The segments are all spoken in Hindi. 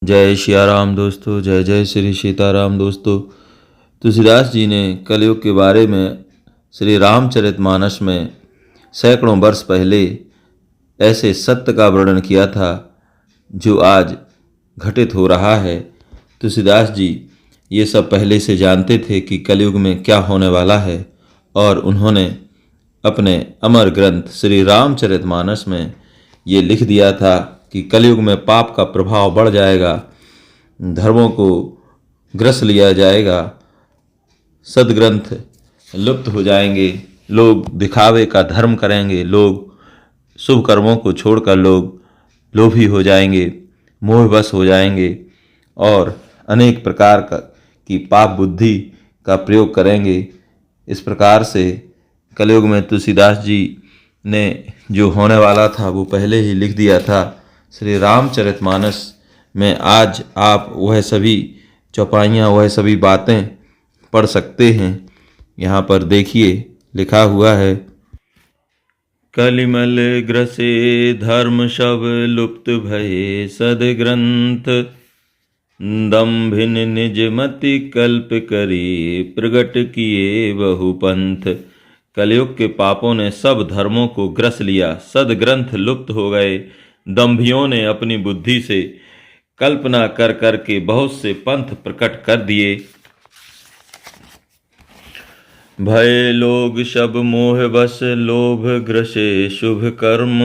जय सियाराम दोस्तों, जय जय श्री सीताराम दोस्तों। तुलसीदास जी ने कलयुग के बारे में श्री रामचरितमानस में सैकड़ों वर्ष पहले ऐसे सत्य का वर्णन किया था जो आज घटित हो रहा है। तुलसीदास जी ये सब पहले से जानते थे कि कलयुग में क्या होने वाला है और उन्होंने अपने अमर ग्रंथ श्री रामचरितमानस में ये लिख दिया था कि कलयुग में पाप का प्रभाव बढ़ जाएगा, धर्मों को ग्रस लिया जाएगा, सदग्रंथ लुप्त हो जाएंगे, लोग दिखावे का धर्म करेंगे, लोग शुभ कर्मों को छोड़कर लोग लोभी हो जाएंगे, मोहवश हो जाएंगे और अनेक प्रकार की पाप बुद्धि का प्रयोग करेंगे। इस प्रकार से कलयुग में तुलसीदास जी ने जो होने वाला था वो पहले ही लिख दिया था। श्री रामचरितमानस में आज आप वह सभी चौपाइयाँ, वह सभी बातें पढ़ सकते हैं। यहाँ पर देखिए लिखा हुआ है, कलिमल ग्रसे धर्म शब लुप्त भये सदग्रंथ, दम्भिन निज मति कल्प करी प्रगट किए बहुपंथ। कलयुग के पापों ने सब धर्मों को ग्रस लिया, सदग्रंथ लुप्त हो गए। दम्भियों ने अपनी बुद्धि से कल्पना कर कर के बहुत से पंथ प्रकट कर दिए। भय लोग शब मोह बस लोभ ग्रसे शुभ कर्म,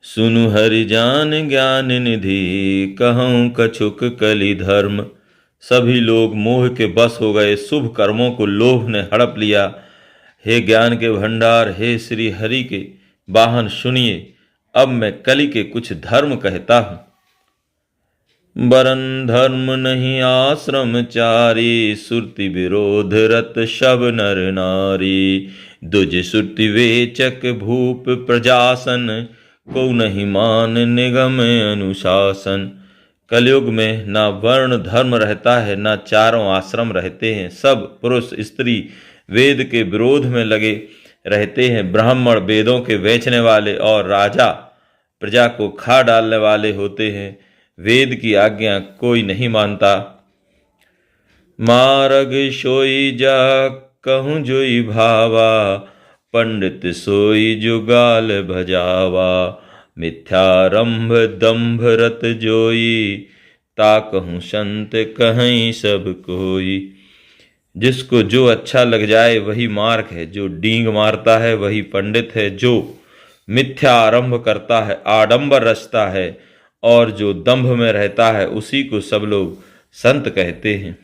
सुनु हरि जान ज्ञान निधि कहूँ कछुक कलि धर्म। सभी लोग मोह के बस हो गए, शुभ कर्मों को लोभ ने हड़प लिया। हे ज्ञान के भंडार, हे श्री हरि के वाहन, सुनिए अब मैं कलि के कुछ धर्म कहता हूँ। बरन धर्म नहीं आश्रम चारी, सुरति विरोध रत शब नर नारी। दुज सुरति वेचक भूप प्रजासन, को नहीं मान निगम अनुशासन। कलयुग में ना वर्ण धर्म रहता है, ना चारों आश्रम रहते हैं। सब पुरुष स्त्री वेद के विरोध में लगे रहते हैं। ब्राह्मण वेदों के बेचने वाले और राजा प्रजा को खा डालने वाले होते हैं। वेद की आज्ञा कोई नहीं मानता। मारग सोई जा कहूँ जोई भावा, पंडित सोई जुगाल भजावा। मिथ्यारंभ दंभ रत जोई, ता कहूँ संत कहीं सब कोई। जिसको जो अच्छा लग जाए वही मार्ग है, जो डींग मारता है वही पंडित है। जो मिथ्या आरंभ करता है, आडंबर रचता है और जो दंभ में रहता है उसी को सब लोग संत कहते हैं।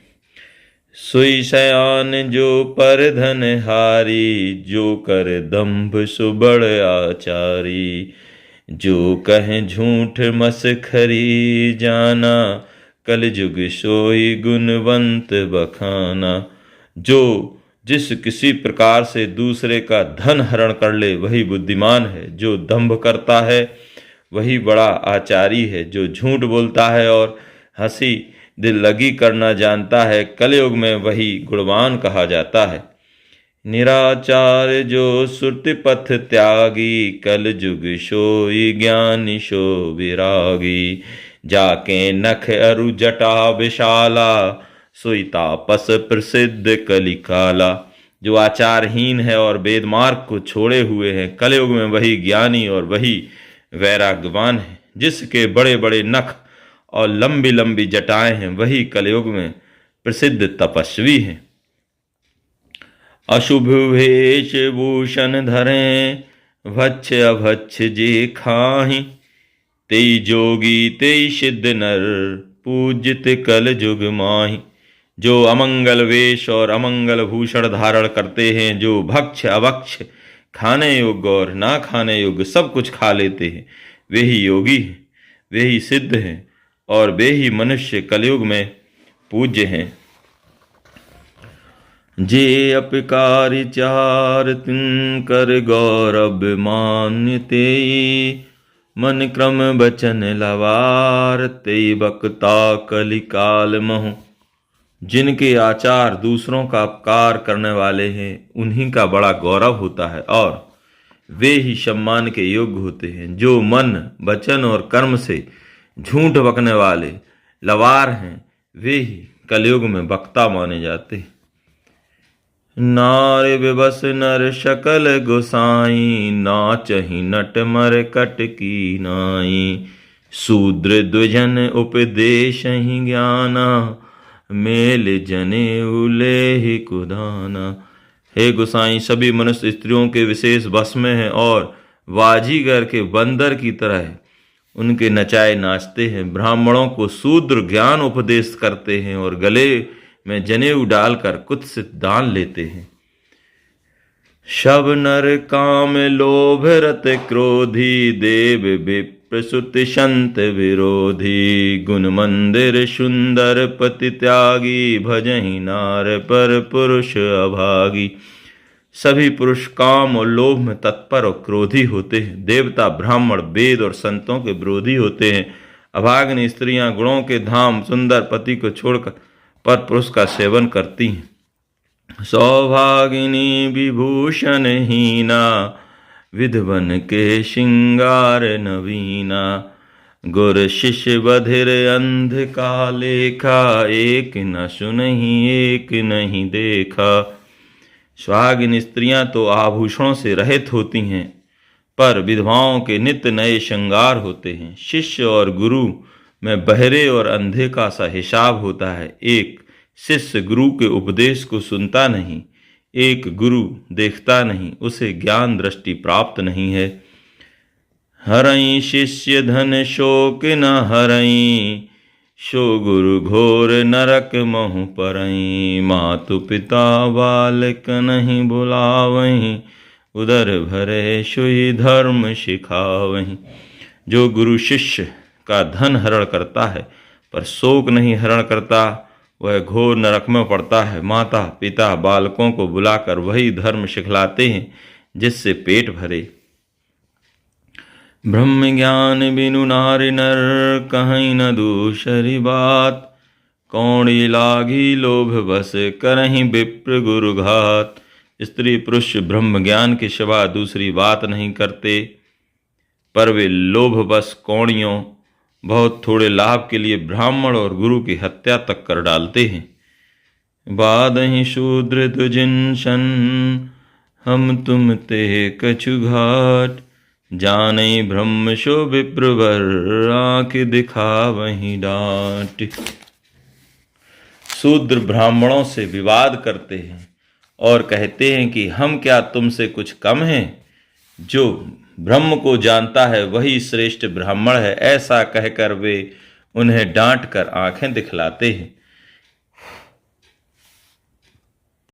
सोई सयान जो पर धन हारी, जो कर दंभ सुबड़ आचारी। जो कहें झूठ मसखरी जाना, कल जुग सोई गुणवंत बखाना। जो जिस किसी प्रकार से दूसरे का धन हरण कर ले वही बुद्धिमान है। जो दंभ करता है वही बड़ा आचारी है। जो झूठ बोलता है और हंसी दिल लगी करना जानता है, कलयुग में वही गुणवान कहा जाता है। निराचार जो सुरति पथ त्यागी, कल जुग सोई ज्ञानी सो विरागी। जाके नख अरु जटा विशाला, सोई तापस प्रसिद्ध कलिकाला। जो आचारहीन है और वेद मार्ग को छोड़े हुए हैं, कलयुग में वही ज्ञानी और वही वैराग्यवान है। जिसके बड़े बड़े नख और लंबी लंबी जटाएं हैं वही कलयुग में प्रसिद्ध तपस्वी हैं। अशुभ वेश भूषण धरें, भक्ष अभक्ष जे खाहि। तेई जोगी तेई सिद्ध नर, पूजित कल जुग माहि। जो अमंगल वेश और अमंगल भूषण धारण करते हैं, जो भक्ष अभक्ष खाने योग्य और ना खाने योग्य सब कुछ खा लेते हैं, वे ही योगी हैं, वे ही सिद्ध हैं और वे ही मनुष्य कलयुग में पूज्य हैं। जे अपकारी चार तिन कर गौरव मान्यते, मन क्रम बचन लवार ते बक्ता कलिकाल महु। जिनके आचार दूसरों का अपकार करने वाले हैं उन्हीं का बड़ा गौरव होता है और वे ही सम्मान के योग्य होते हैं। जो मन वचन और कर्म से झूठ बकने वाले, लवार हैं वे ही कलयुग में वक्ता माने जाते हैं। नार विवस नर शकल गोसाई, नाचहि नट मर कट की नाई। शूद्र द्विजन उपदेश ही ज्ञाना, मेल जने उले ही कुदाना। हे गोसाई, सभी मनुष्य स्त्रियों के विशेष वश में हैं और बाजीगर के बंदर की तरह उनके नचाए नाचते हैं। ब्राह्मणों को शूद्र ज्ञान उपदेश करते हैं और गले में जनेऊ डालकर कुत्सित दान लेते हैं। शब नर काम लोभ रत क्रोधी, देव विप्र सुत संत विरोधी। गुण मंदिर सुंदर पति त्यागी, भजहि नार पर पुरुष अभागी। सभी पुरुष काम और लोभ में तत्पर और क्रोधी होते हैं। देवता, ब्राह्मण, वेद और संतों के विरोधी होते हैं। अभागिनी स्त्रियां गुणों के धाम सुंदर पति को छोड़कर पर पुरुष का सेवन करती हैं। सौभागिनी विभूषण हीना, विधवन के श्रृंगार नवीना। गुर शिष्य बधिर अंध का लेखा, एक न सुनहि एक नहीं देखा। सुहागिन स्त्रियां तो आभूषणों से रहित होती हैं, पर विधवाओं के नित्य नए श्रृंगार होते हैं। शिष्य और गुरु में बहरे और अंधे का सा हिसाब होता है। एक शिष्य गुरु के उपदेश को सुनता नहीं, एक गुरु देखता नहीं, उसे ज्ञान दृष्टि प्राप्त नहीं है। हरई शिष्य धन शोक न हरई, शो गुरु घोर नरक महु परई। मातु पिता बालक नहीं बुलावहीं, उदर भरे सुई धर्म सिखावहीं। जो गुरु शिष्य का धन हरण करता है पर शोक नहीं हरण करता, वह घोर नरक में पड़ता है। माता पिता बालकों को बुलाकर वही धर्म सिखलाते हैं जिससे पेट भरे। ब्रह्म ज्ञान बिनु नारि नर, कहीं न दूसरी बात। कौड़ी लागी लोभ बस, करहीं विप्र गुरु घात। स्त्री पुरुष ब्रह्म ज्ञान के सिवा दूसरी बात नहीं करते, पर वे लोभ बस कौड़ियों बहुत थोड़े लाभ के लिए ब्राह्मण और गुरु की हत्या तक कर डालते हैं। बादहि शूद्र तुजिनसन, हम तुम ते कछु घाट। जाने ब्रह्म शो विप्रवर, आँख दिखावहीं डांट। शूद्र ब्राह्मणों से विवाद करते हैं और कहते हैं कि हम क्या तुमसे कुछ कम हैं। जो ब्रह्म को जानता है वही श्रेष्ठ ब्राह्मण है। ऐसा कहकर वे उन्हें डांट कर आंखें दिखलाते हैं।